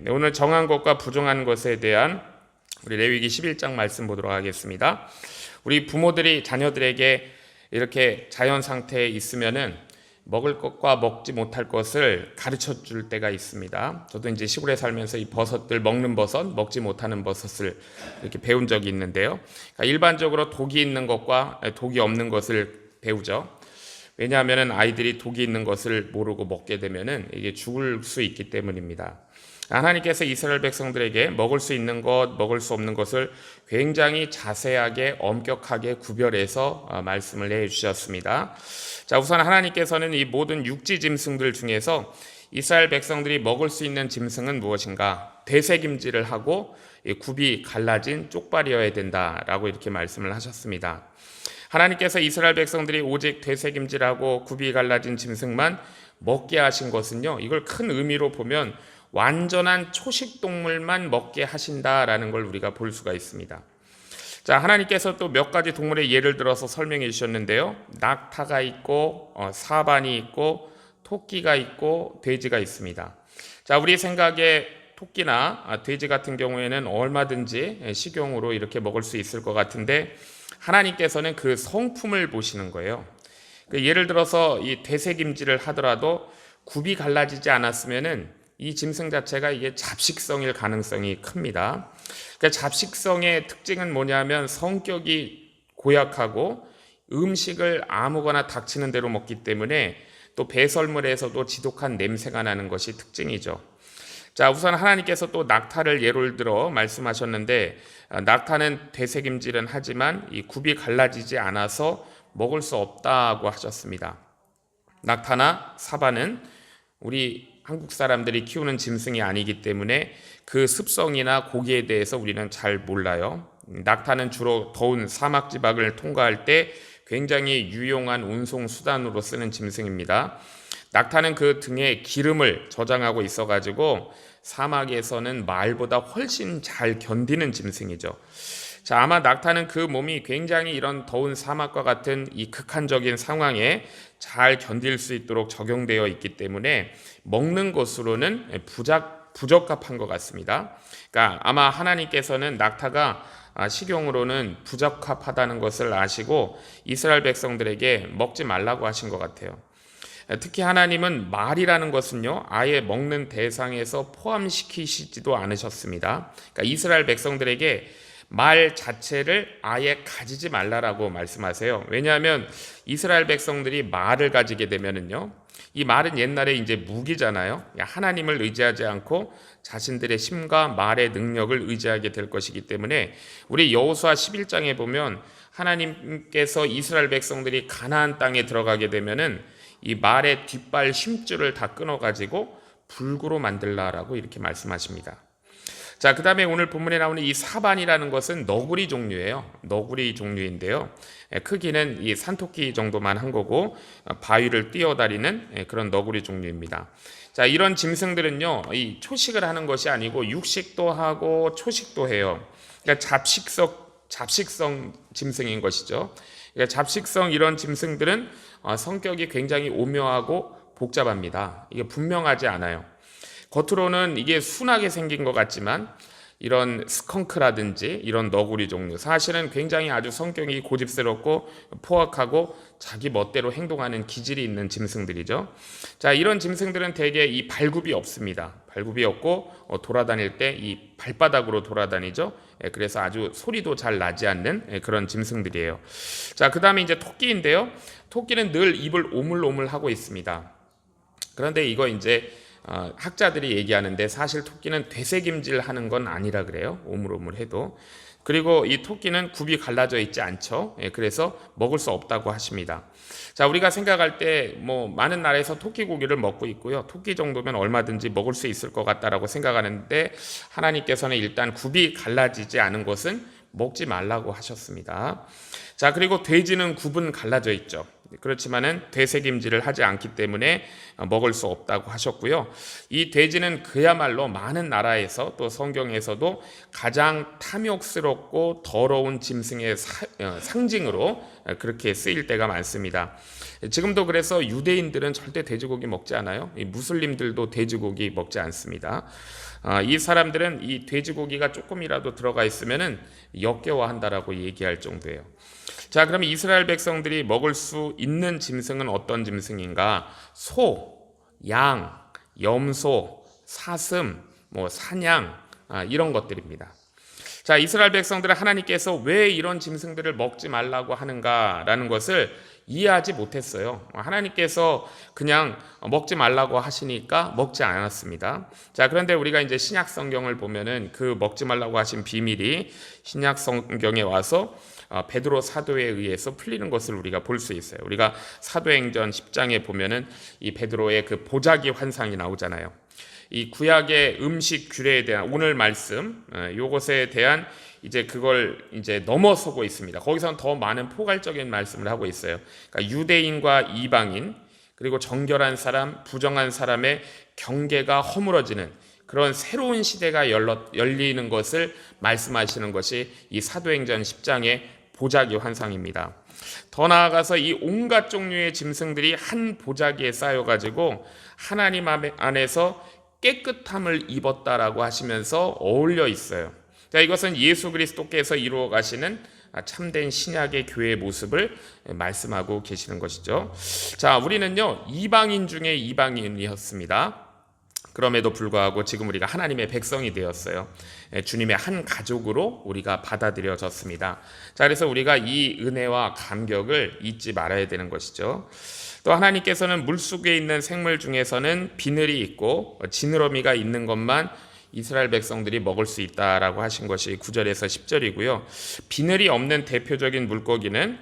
네, 오늘 정한 것과 부정한 것에 대한 우리 레위기 11장 말씀 보도록 하겠습니다. 우리 부모들이 자녀들에게 이렇게 자연 상태에 있으면은 먹을 것과 먹지 못할 것을 가르쳐 줄 때가 있습니다. 저도 이제 시골에 살면서 이 버섯들, 먹는 버섯, 먹지 못하는 버섯을 이렇게 배운 적이 있는데요. 그러니까 일반적으로 독이 있는 것과 독이 없는 것을 배우죠. 왜냐하면 아이들이 독이 있는 것을 모르고 먹게 되면은 이게 죽을 수 있기 때문입니다. 하나님께서 이스라엘 백성들에게 먹을 수 있는 것, 먹을 수 없는 것을 굉장히 자세하게 엄격하게 구별해서 말씀을 내주셨습니다. 자, 우선 하나님께서는 이 모든 육지 짐승들 중에서 이스라엘 백성들이 먹을 수 있는 짐승은 무엇인가? 되새김질을 하고 굽이 갈라진 쪽발이어야 된다라고 이렇게 말씀을 하셨습니다. 하나님께서 이스라엘 백성들이 오직 되새김질하고 굽이 갈라진 짐승만 먹게 하신 것은요, 이걸 큰 의미로 보면 완전한 초식 동물만 먹게 하신다라는 걸 우리가 볼 수가 있습니다. 자, 하나님께서 또 몇 가지 동물의 예를 들어서 설명해 주셨는데요. 낙타가 있고 사반이 있고 토끼가 있고 돼지가 있습니다. 자, 우리 생각에 토끼나 돼지 같은 경우에는 얼마든지 식용으로 이렇게 먹을 수 있을 것 같은데 하나님께서는 그 성품을 보시는 거예요. 예를 들어서 이 되새김질을 하더라도 굽이 갈라지지 않았으면은 이 짐승 자체가 이게 잡식성일 가능성이 큽니다. 그러니까 잡식성의 특징은 뭐냐면 성격이 고약하고 음식을 아무거나 닥치는 대로 먹기 때문에 또 배설물에서도 지독한 냄새가 나는 것이 특징이죠. 자, 우선 하나님께서 또 낙타를 예를 들어 말씀하셨는데 낙타는 되새김질은 하지만 이 굽이 갈라지지 않아서 먹을 수 없다고 하셨습니다. 낙타나 사바는 우리 한국 사람들이 키우는 짐승이 아니기 때문에 그 습성이나 고기에 대해서 우리는 잘 몰라요. 낙타는 주로 더운 사막 지방을 통과할 때 굉장히 유용한 운송 수단으로 쓰는 짐승입니다. 낙타는 그 등에 기름을 저장하고 있어가지고 사막에서는 말보다 훨씬 잘 견디는 짐승이죠. 자, 아마 낙타는 그 몸이 굉장히 이런 더운 사막과 같은 이 극한적인 상황에 잘 견딜 수 있도록 적용되어 있기 때문에 먹는 것으로는 부적합한 것 같습니다. 그러니까 아마 하나님께서는 낙타가 식용으로는 부적합하다는 것을 아시고 이스라엘 백성들에게 먹지 말라고 하신 것 같아요. 특히 하나님은 말이라는 것은요, 아예 먹는 대상에서 포함시키시지도 않으셨습니다. 그러니까 이스라엘 백성들에게 말 자체를 아예 가지지 말라라고 말씀하세요. 왜냐하면 이스라엘 백성들이 말을 가지게 되면은요, 이 말은 옛날에 이제 무기잖아요. 하나님을 의지하지 않고 자신들의 힘과 말의 능력을 의지하게 될 것이기 때문에 우리 여호수아 11장에 보면 하나님께서 이스라엘 백성들이 가나안 땅에 들어가게 되면은 이 말의 뒷발 힘줄을 다 끊어가지고 불구로 만들라라고 이렇게 말씀하십니다. 자, 그 다음에 오늘 본문에 나오는 이 사반이라는 것은 너구리 종류예요. 너구리 종류인데요. 크기는 이 산토끼 정도만 한 거고 바위를 뛰어다니는 그런 너구리 종류입니다. 자, 이런 짐승들은요, 이 초식을 하는 것이 아니고 육식도 하고 초식도 해요. 그러니까 잡식성 짐승인 것이죠. 그러니까 잡식성 이런 짐승들은 성격이 굉장히 오묘하고 복잡합니다. 이게 분명하지 않아요. 겉으로는 이게 순하게 생긴 것 같지만 이런 스컹크라든지 이런 너구리 종류, 사실은 굉장히 아주 성격이 고집스럽고 포악하고 자기 멋대로 행동하는 기질이 있는 짐승들이죠. 자, 이런 짐승들은 대개 이 발굽이 없습니다. 발굽이 없고 돌아다닐 때 이 발바닥으로 돌아다니죠. 그래서 아주 소리도 잘 나지 않는 그런 짐승들이에요. 자, 그 다음에 이제 토끼인데요. 토끼는 늘 입을 오물오물하고 있습니다. 그런데 이거 이제 학자들이 얘기하는데 사실 토끼는 되새김질 하는 건 아니라 그래요. 오물오물해도. 그리고 이 토끼는 굽이 갈라져 있지 않죠. 그래서 먹을 수 없다고 하십니다. 자, 우리가 생각할 때 뭐 많은 나라에서 토끼 고기를 먹고 있고요. 토끼 정도면 얼마든지 먹을 수 있을 것 같다라고 생각하는데 하나님께서는 일단 굽이 갈라지지 않은 것은 먹지 말라고 하셨습니다. 자, 그리고 돼지는 굽은 갈라져 있죠. 그렇지만은 되새김질을 하지 않기 때문에 먹을 수 없다고 하셨고요. 이 돼지는 그야말로 많은 나라에서 또 성경에서도 가장 탐욕스럽고 더러운 짐승의 상징으로 그렇게 쓰일 때가 많습니다. 지금도 그래서 유대인들은 절대 돼지고기 먹지 않아요. 무슬림들도 돼지고기 먹지 않습니다. 이 사람들은 이 돼지고기가 조금이라도 들어가 있으면은 역겨워한다라고 얘기할 정도예요. 자, 그러면 이스라엘 백성들이 먹을 수 있는 짐승은 어떤 짐승인가? 소, 양, 염소, 사슴, 사냥, 이런 것들입니다. 자, 이스라엘 백성들은 하나님께서 왜 이런 짐승들을 먹지 말라고 하는가라는 것을 이해하지 못했어요. 하나님께서 그냥 먹지 말라고 하시니까 먹지 않았습니다. 자, 그런데 우리가 이제 신약 성경을 보면은 그 먹지 말라고 하신 비밀이 신약 성경에 와서 베드로 사도에 의해서 풀리는 것을 우리가 볼 수 있어요. 우리가 사도행전 10장에 보면은 이 베드로의 그 보자기 환상이 나오잖아요. 이 구약의 음식 규례에 대한 오늘 말씀, 요것에 대한 이제 그걸 이제 넘어서고 있습니다. 거기서는 더 많은 포괄적인 말씀을 하고 있어요. 그러니까 유대인과 이방인, 그리고 정결한 사람, 부정한 사람의 경계가 허물어지는 그런 새로운 시대가 열리는 것을 말씀하시는 것이 이 사도행전 10장의 보자기 환상입니다. 더 나아가서 이 온갖 종류의 짐승들이 한 보자기에 쌓여가지고 하나님 안에서 깨끗함을 입었다라고 하시면서 어울려 있어요. 자, 이것은 예수 그리스도께서 이루어 가시는 참된 신약의 교회의 모습을 말씀하고 계시는 것이죠. 자, 우리는요 이방인 중에 이방인이었습니다. 그럼에도 불구하고 지금 우리가 하나님의 백성이 되었어요. 주님의 한 가족으로 우리가 받아들여졌습니다. 자, 그래서 우리가 이 은혜와 감격을 잊지 말아야 되는 것이죠. 또 하나님께서는 물속에 있는 생물 중에서는 비늘이 있고 지느러미가 있는 것만 이스라엘 백성들이 먹을 수 있다라고 하신 것이 9절에서 10절이고요. 비늘이 없는 대표적인 물고기는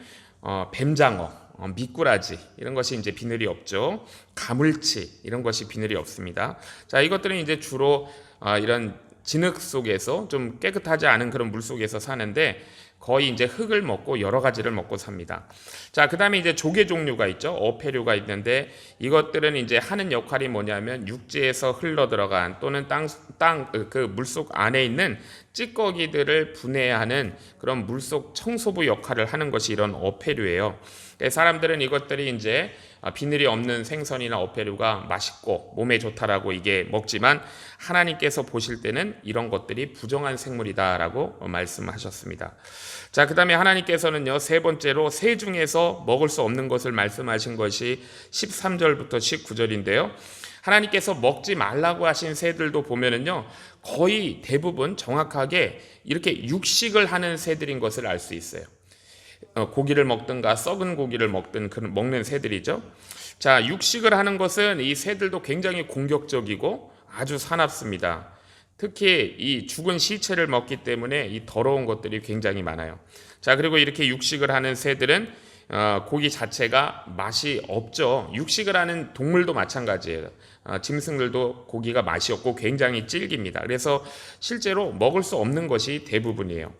뱀장어, 미꾸라지 이런 것이 이제 비늘이 없죠. 가물치 이런 것이 비늘이 없습니다. 자, 이것들은 이제 주로 이런 진흙 속에서 좀 깨끗하지 않은 그런 물 속에서 사는데 거의 이제 흙을 먹고 여러 가지를 먹고 sap니다. 자, 그다음에 이제 조개 종류가 있죠. 어패류가 있는데 이것들은 이제 하는 역할이 뭐냐면 육지에서 흘러 들어간 또는 땅 그 물속 안에 있는 찌꺼기들을 분해하는 그런 물속 청소부 역할을 하는 것이 이런 어패류예요. 사람들은 이것들이 이제 비늘이 없는 생선이나 어패류가 맛있고 몸에 좋다라고 이게 먹지만 하나님께서 보실 때는 이런 것들이 부정한 생물이다라고 말씀하셨습니다. 자, 그다음에 하나님께서는요 세 번째로 새 중에서 먹을 수 없는 것을 말씀하신 것이 13절부터 19절인데요. 하나님께서 먹지 말라고 하신 새들도 보면은요 거의 대부분 정확하게 이렇게 육식을 하는 새들인 것을 알 수 있어요. 고기를 먹든가 썩은 고기를 먹는 새들이죠. 자, 육식을 하는 것은 이 새들도 굉장히 공격적이고 아주 사납습니다. 특히 이 죽은 시체를 먹기 때문에 이 더러운 것들이 굉장히 많아요. 자, 그리고 이렇게 육식을 하는 새들은 고기 자체가 맛이 없죠. 육식을 하는 동물도 마찬가지예요. 짐승들도 고기가 맛이 없고 굉장히 질깁니다. 그래서 실제로 먹을 수 없는 것이 대부분이에요.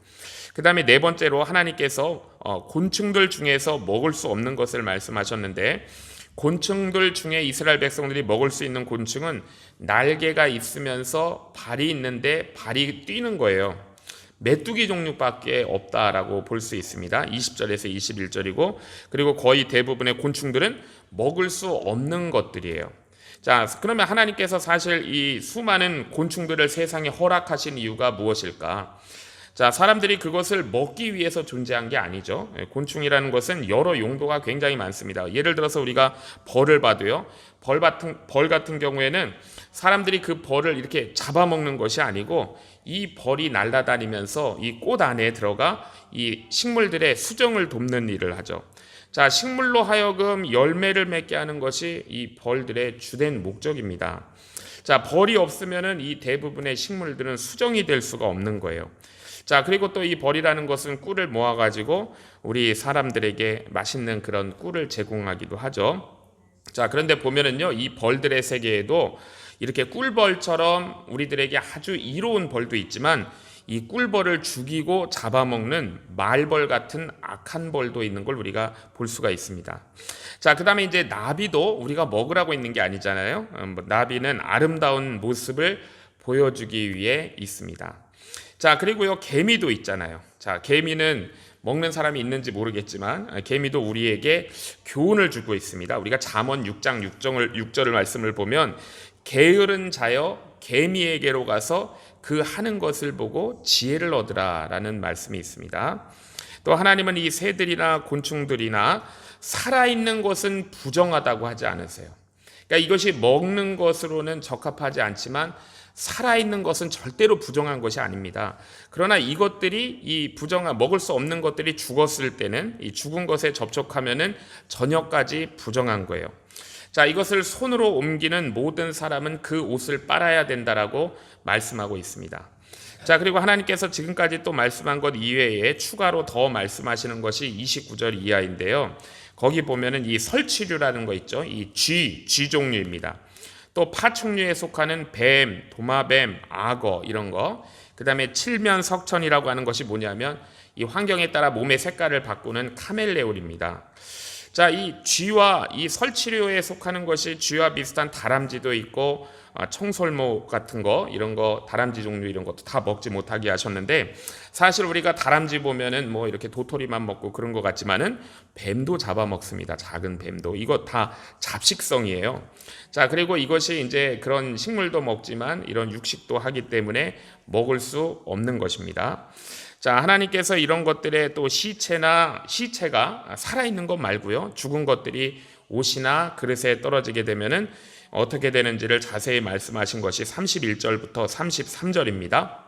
그 다음에 네 번째로 하나님께서 곤충들 중에서 먹을 수 없는 것을 말씀하셨는데 곤충들 중에 이스라엘 백성들이 먹을 수 있는 곤충은 날개가 있으면서 발이 있는데 발이 뛰는 거예요. 메뚜기 종류밖에 없다라고 볼 수 있습니다. 20절에서 21절이고 그리고 거의 대부분의 곤충들은 먹을 수 없는 것들이에요. 자, 그러면 하나님께서 사실 이 수많은 곤충들을 세상에 허락하신 이유가 무엇일까? 자, 사람들이 그것을 먹기 위해서 존재한 게 아니죠. 곤충이라는 것은 여러 용도가 굉장히 많습니다. 예를 들어서 우리가 벌을 봐도요. 벌 같은 경우에는 사람들이 그 벌을 이렇게 잡아먹는 것이 아니고 이 벌이 날아다니면서 이 꽃 안에 들어가 이 식물들의 수정을 돕는 일을 하죠. 자, 식물로 하여금 열매를 맺게 하는 것이 이 벌들의 주된 목적입니다. 자, 벌이 없으면은 이 대부분의 식물들은 수정이 될 수가 없는 거예요. 자, 그리고 또 이 벌이라는 것은 꿀을 모아가지고 우리 사람들에게 맛있는 그런 꿀을 제공하기도 하죠. 자, 그런데 보면은요, 이 벌들의 세계에도 이렇게 꿀벌처럼 우리들에게 아주 이로운 벌도 있지만 이 꿀벌을 죽이고 잡아먹는 말벌 같은 악한 벌도 있는 걸 우리가 볼 수가 있습니다. 자, 그 다음에 이제 나비도 우리가 먹으라고 있는 게 아니잖아요. 나비는 아름다운 모습을 보여주기 위해 있습니다. 자, 그리고요 개미도 있잖아요. 자, 개미는 먹는 사람이 있는지 모르겠지만 개미도 우리에게 교훈을 주고 있습니다. 우리가 잠언 6장 6절을 말씀을 보면 게으른 자여 개미에게로 가서 그 하는 것을 보고 지혜를 얻으라라는 말씀이 있습니다. 또 하나님은 이 새들이나 곤충들이나 살아있는 것은 부정하다고 하지 않으세요. 그러니까 이것이 먹는 것으로는 적합하지 않지만 살아있는 것은 절대로 부정한 것이 아닙니다. 그러나 이것들이 이 부정한 먹을 수 없는 것들이 죽었을 때는 이 죽은 것에 접촉하면은 저녁까지 부정한 거예요. 자, 이것을 손으로 옮기는 모든 사람은 그 옷을 빨아야 된다라고 말씀하고 있습니다. 자, 그리고 하나님께서 지금까지 또 말씀한 것 이외에 추가로 더 말씀하시는 것이 29절 이하인데요. 거기 보면은 이 설치류라는 거 있죠. 이 쥐 종류입니다. 또 파충류에 속하는 뱀, 도마뱀, 악어 이런 거. 그다음에 칠면석천이라고 하는 것이 뭐냐면 이 환경에 따라 몸의 색깔을 바꾸는 카멜레온입니다. 자, 이 쥐와 이 설치류에 속하는 것이 쥐와 비슷한 다람쥐도 있고 청설모 같은 거 이런 거 다람쥐 종류 이런 것도 다 먹지 못하게 하셨는데 사실 우리가 다람쥐 보면은 뭐 이렇게 도토리만 먹고 그런 것 같지만은 뱀도 잡아먹습니다. 작은 뱀도. 이거 다 잡식성이에요. 자, 그리고 이것이 이제 그런 식물도 먹지만 이런 육식도 하기 때문에 먹을 수 없는 것입니다. 자, 하나님께서 이런 것들의 또 시체가 살아있는 것 말고요. 죽은 것들이 옷이나 그릇에 떨어지게 되면은 어떻게 되는지를 자세히 말씀하신 것이 31절부터 33절입니다.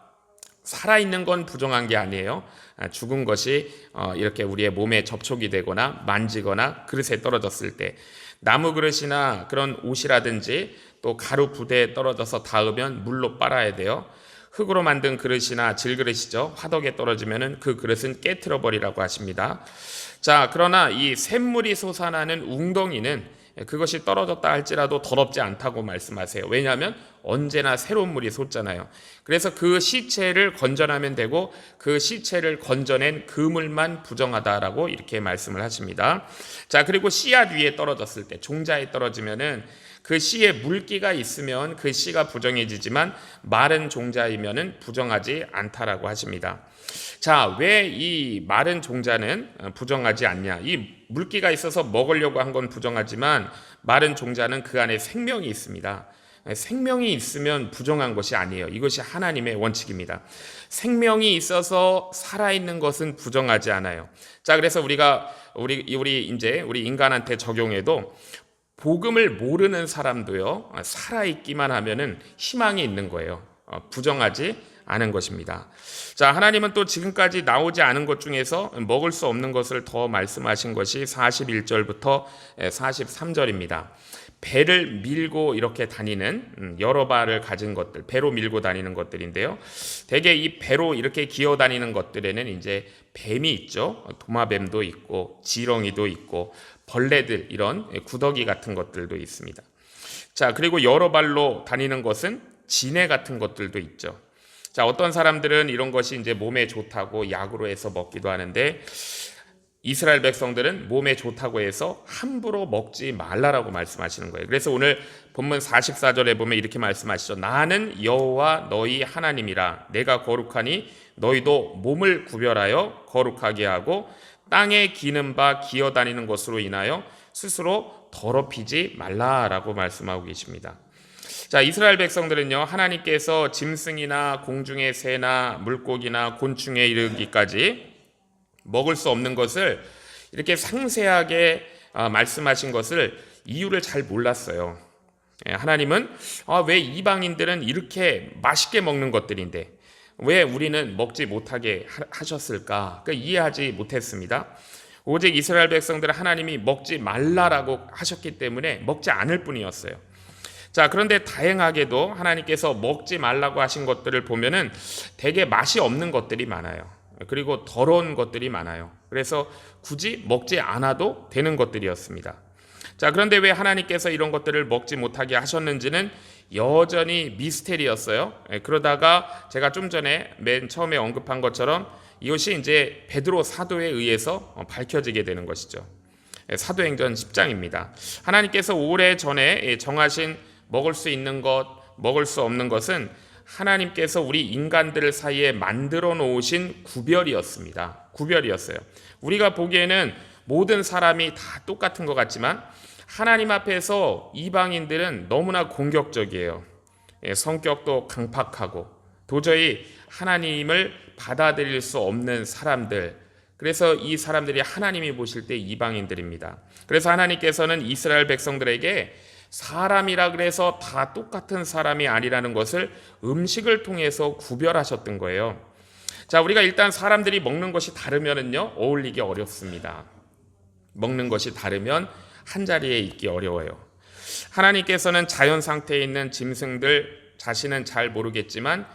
살아있는 건 부정한 게 아니에요. 죽은 것이 이렇게 우리의 몸에 접촉이 되거나 만지거나 그릇에 떨어졌을 때 나무 그릇이나 그런 옷이라든지 또 가루 부대에 떨어져서 닿으면 물로 빨아야 돼요. 흙으로 만든 그릇이나 질그릇이죠. 화덕에 떨어지면은 그 그릇은 깨트려 버리라고 하십니다. 자, 그러나 이 샘물이 솟아나는 웅덩이는 그것이 떨어졌다 할지라도 더럽지 않다고 말씀하세요. 왜냐하면 언제나 새로운 물이 솟잖아요. 그래서 그 시체를 건져내면 되고 그 시체를 건져낸 그물만 부정하다라고 이렇게 말씀을 하십니다. 자, 그리고 씨앗 위에 떨어졌을 때 종자에 떨어지면은 그 씨에 물기가 있으면 그 씨가 부정해지지만 마른 종자이면은 부정하지 않다라고 하십니다. 자, 왜 이 마른 종자는 부정하지 않냐? 이 물기가 있어서 먹으려고 한 건 부정하지만 마른 종자는 그 안에 생명이 있습니다. 생명이 있으면 부정한 것이 아니에요. 이것이 하나님의 원칙입니다. 생명이 있어서 살아있는 것은 부정하지 않아요. 자, 그래서 우리 인간한테 적용해도 복음을 모르는 사람도요, 살아있기만 하면은 희망이 있는 거예요. 부정하지 않은 것입니다. 자, 하나님은 또 지금까지 나오지 않은 것 중에서 먹을 수 없는 것을 더 말씀하신 것이 41절부터 43절입니다. 배를 밀고 이렇게 다니는 여러 발을 가진 것들, 배로 밀고 다니는 것들인데요. 대개 이 배로 이렇게 기어 다니는 것들에는 이제 뱀이 있죠. 도마뱀도 있고 지렁이도 있고 벌레들 이런 구더기 같은 것들도 있습니다. 자, 그리고 여러 발로 다니는 것은 진해 같은 것들도 있죠. 자, 어떤 사람들은 이런 것이 이제 몸에 좋다고 약으로 해서 먹기도 하는데 이스라엘 백성들은 몸에 좋다고 해서 함부로 먹지 말라라고 말씀하시는 거예요. 그래서 오늘 본문 44절에 보면 이렇게 말씀하시죠. 나는 여호와 너희 하나님이라. 내가 거룩하니 너희도 몸을 구별하여 거룩하게 하고 땅에 기는 바 기어다니는 것으로 인하여 스스로 더럽히지 말라라고 말씀하고 계십니다. 자, 이스라엘 백성들은요, 하나님께서 짐승이나 공중의 새나 물고기나 곤충에 이르기까지 먹을 수 없는 것을 이렇게 상세하게 말씀하신 것을 이유를 잘 몰랐어요. 하나님은 왜 이방인들은 이렇게 맛있게 먹는 것들인데 왜 우리는 먹지 못하게 하셨을까? 그러니까 이해하지 못했습니다. 오직 이스라엘 백성들은 하나님이 먹지 말라라고 하셨기 때문에 먹지 않을 뿐이었어요. 자, 그런데 다행하게도 하나님께서 먹지 말라고 하신 것들을 보면은 되게 맛이 없는 것들이 많아요. 그리고 더러운 것들이 많아요. 그래서 굳이 먹지 않아도 되는 것들이었습니다. 자, 그런데 왜 하나님께서 이런 것들을 먹지 못하게 하셨는지는 여전히 미스테리였어요. 그러다가 제가 좀 전에 맨 처음에 언급한 것처럼 이것이 이제 베드로 사도에 의해서 밝혀지게 되는 것이죠. 사도행전 10장입니다. 하나님께서 오래전에 정하신 먹을 수 있는 것, 먹을 수 없는 것은 하나님께서 우리 인간들 사이에 만들어 놓으신 구별이었습니다. 구별이었어요. 우리가 보기에는 모든 사람이 다 똑같은 것 같지만 하나님 앞에서 이방인들은 너무나 공격적이에요. 성격도 강팍하고 도저히 하나님을 받아들일 수 없는 사람들. 그래서 이 사람들이 하나님이 보실 때 이방인들입니다. 그래서 하나님께서는 이스라엘 백성들에게 사람이라 그래서 다 똑같은 사람이 아니라는 것을 음식을 통해서 구별하셨던 거예요. 자, 우리가 일단 사람들이 먹는 것이 다르면은요, 어울리기 어렵습니다. 먹는 것이 다르면 한 자리에 있기 어려워요. 하나님께서는 자연 상태에 있는 짐승들 자신은 잘 모르겠지만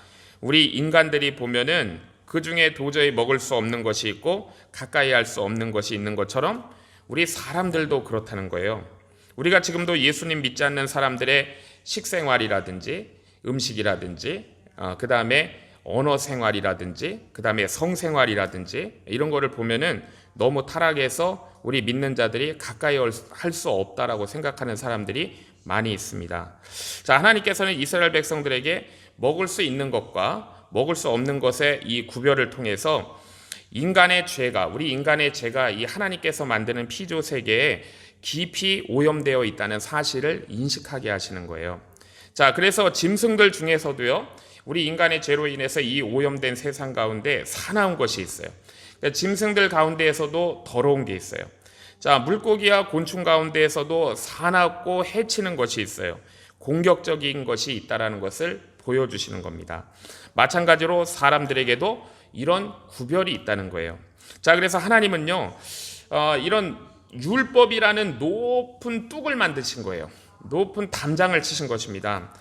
우리 인간들이 보면은 그 중에 도저히 먹을 수 없는 것이 있고 가까이 할 수 없는 것이 있는 것처럼 우리 사람들도 그렇다는 거예요. 우리가 지금도 예수님 믿지 않는 사람들의 식생활이라든지 음식이라든지 그 다음에 언어 생활이라든지 그 다음에 성생활이라든지 이런 거를 보면은 너무 타락해서 우리 믿는 자들이 가까이 할 수 없다라고 생각하는 사람들이 많이 있습니다. 자, 하나님께서는 이스라엘 백성들에게 먹을 수 있는 것과 먹을 수 없는 것의 이 구별을 통해서 인간의 죄가, 우리 인간의 죄가 이 하나님께서 만드는 피조 세계에 깊이 오염되어 있다는 사실을 인식하게 하시는 거예요. 자, 그래서 짐승들 중에서도요, 우리 인간의 죄로 인해서 이 오염된 세상 가운데 사나운 것이 있어요. 그러니까 짐승들 가운데에서도 더러운 게 있어요. 자, 물고기와 곤충 가운데에서도 사납고 해치는 것이 있어요. 공격적인 것이 있다라는 것을 보여주시는 겁니다. 마찬가지로 사람들에게도 이런 구별이 있다는 거예요. 자, 그래서 하나님은요, 이런 율법이라는 높은 뚝을 만드신 거예요. 높은 담장을 치신 것입니다.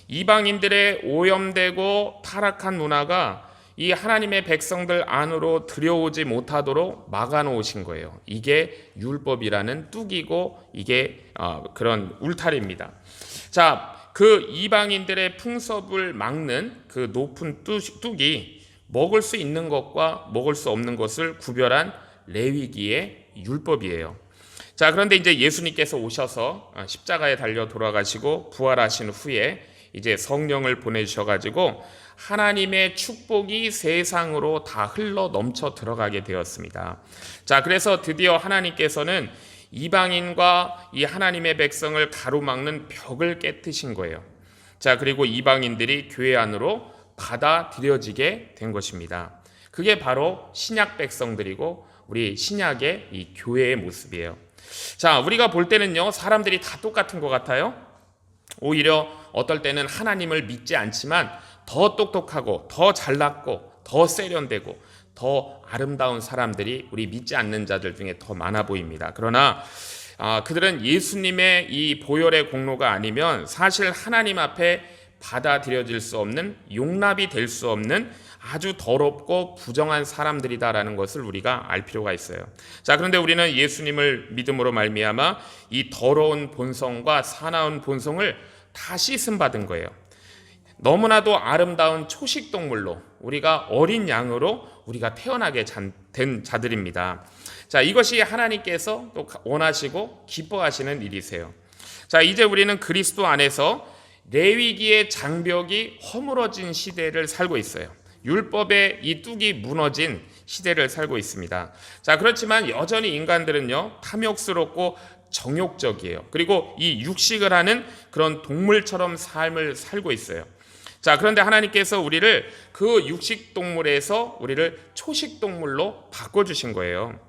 이방인들의 오염되고 타락한 문화가 이 하나님의 백성들 안으로 들여오지 못하도록 막아놓으신 거예요. 이게 율법이라는 뚝이고 이게 그런 울타리입니다. 자, 그 이방인들의 풍습을 막는 그 높은 뚝이 먹을 수 있는 것과 먹을 수 없는 것을 구별한 레위기의 율법이에요. 자, 그런데 이제 예수님께서 오셔서 십자가에 달려 돌아가시고 부활하신 후에 이제 성령을 보내주셔가지고 하나님의 축복이 세상으로 다 흘러 넘쳐 들어가게 되었습니다. 자, 그래서 드디어 하나님께서는 이방인과 이 하나님의 백성을 가로막는 벽을 깨뜨신 거예요. 자, 그리고 이방인들이 교회 안으로 받아들여지게 된 것입니다. 그게 바로 신약 백성들이고 우리 신약의 이 교회의 모습이에요. 자, 우리가 볼 때는요, 사람들이 다 똑같은 것 같아요. 오히려 어떨 때는 하나님을 믿지 않지만 더 똑똑하고 더 잘났고 더 세련되고 더 아름다운 사람들이 우리 믿지 않는 자들 중에 더 많아 보입니다. 그러나 그들은 예수님의 이 보혈의 공로가 아니면 사실 하나님 앞에 받아들여질 수 없는, 용납이 될 수 없는 아주 더럽고 부정한 사람들이다라는 것을 우리가 알 필요가 있어요. 자, 그런데 우리는 예수님을 믿음으로 말미암아 이 더러운 본성과 사나운 본성을 다 씻음 받은 거예요. 너무나도 아름다운 초식 동물로, 우리가 어린 양으로 우리가 태어나게 된 자들입니다. 자, 이것이 하나님께서 또 원하시고 기뻐하시는 일이세요. 자, 이제 우리는 그리스도 안에서 레위기의 장벽이 허물어진 시대를 살고 있어요. 율법의 이 뚝이 무너진 시대를 살고 있습니다. 자, 그렇지만 여전히 인간들은요, 탐욕스럽고 정욕적이에요. 그리고 이 육식을 하는 그런 동물처럼 삶을 살고 있어요. 자, 그런데 하나님께서 우리를 그 육식 동물에서 우리를 초식 동물로 바꿔주신 거예요.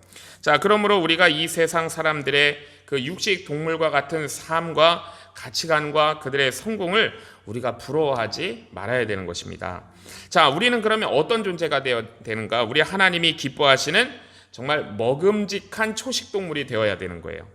자, 그러므로 우리가 이 세상 사람들의 그 육식 동물과 같은 삶과 가치관과 그들의 성공을 우리가 부러워하지 말아야 되는 것입니다. 자, 우리는 그러면 어떤 존재가 되는가? 우리 하나님이 기뻐하시는 정말 먹음직한 초식 동물이 되어야 되는 거예요.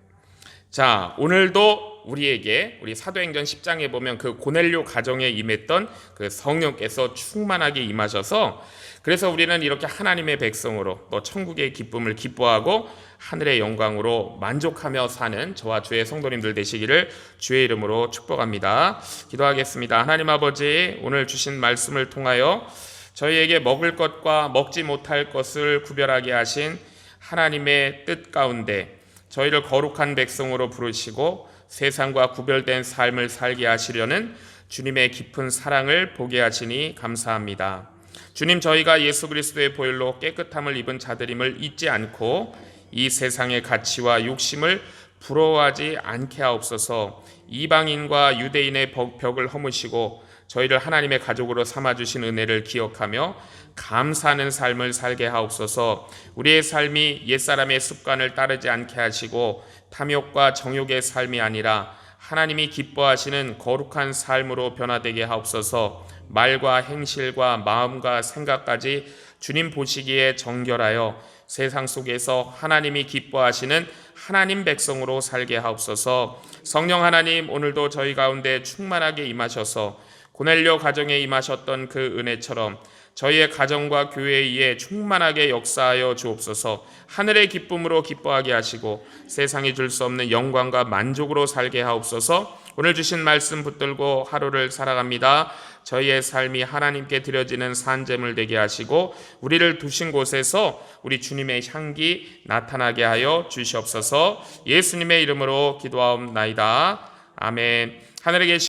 자, 오늘도 우리에게 우리 사도행전 10장에 보면 그 고넬료 가정에 임했던 그 성령께서 충만하게 임하셔서 그래서 우리는 이렇게 하나님의 백성으로 또 천국의 기쁨을 기뻐하고 하늘의 영광으로 만족하며 사는 저와 주의 성도님들 되시기를 주의 이름으로 축복합니다. 기도하겠습니다. 하나님 아버지, 오늘 주신 말씀을 통하여 저희에게 먹을 것과 먹지 못할 것을 구별하게 하신 하나님의 뜻 가운데 저희를 거룩한 백성으로 부르시고 세상과 구별된 삶을 살게 하시려는 주님의 깊은 사랑을 보게 하시니 감사합니다. 주님, 저희가 예수 그리스도의 보혈로 깨끗함을 입은 자들임을 잊지 않고 이 세상의 가치와 욕심을 부러워하지 않게 하옵소서. 이방인과 유대인의 벽을 허무시고 저희를 하나님의 가족으로 삼아주신 은혜를 기억하며 감사하는 삶을 살게 하옵소서. 우리의 삶이 옛사람의 습관을 따르지 않게 하시고 탐욕과 정욕의 삶이 아니라 하나님이 기뻐하시는 거룩한 삶으로 변화되게 하옵소서. 말과 행실과 마음과 생각까지 주님 보시기에 정결하여 세상 속에서 하나님이 기뻐하시는 하나님 백성으로 살게 하옵소서. 성령 하나님, 오늘도 저희 가운데 충만하게 임하셔서 고넬료 가정에 임하셨던 그 은혜처럼 저희의 가정과 교회에 충만하게 역사하여 주옵소서. 하늘의 기쁨으로 기뻐하게 하시고 세상이 줄 수 없는 영광과 만족으로 살게 하옵소서. 오늘 주신 말씀 붙들고 하루를 살아갑니다. 저희의 삶이 하나님께 드려지는 산제물 되게 하시고 우리를 두신 곳에서 우리 주님의 향기 나타나게 하여 주시옵소서. 예수님의 이름으로 기도하옵나이다. 아멘. 하늘에 계신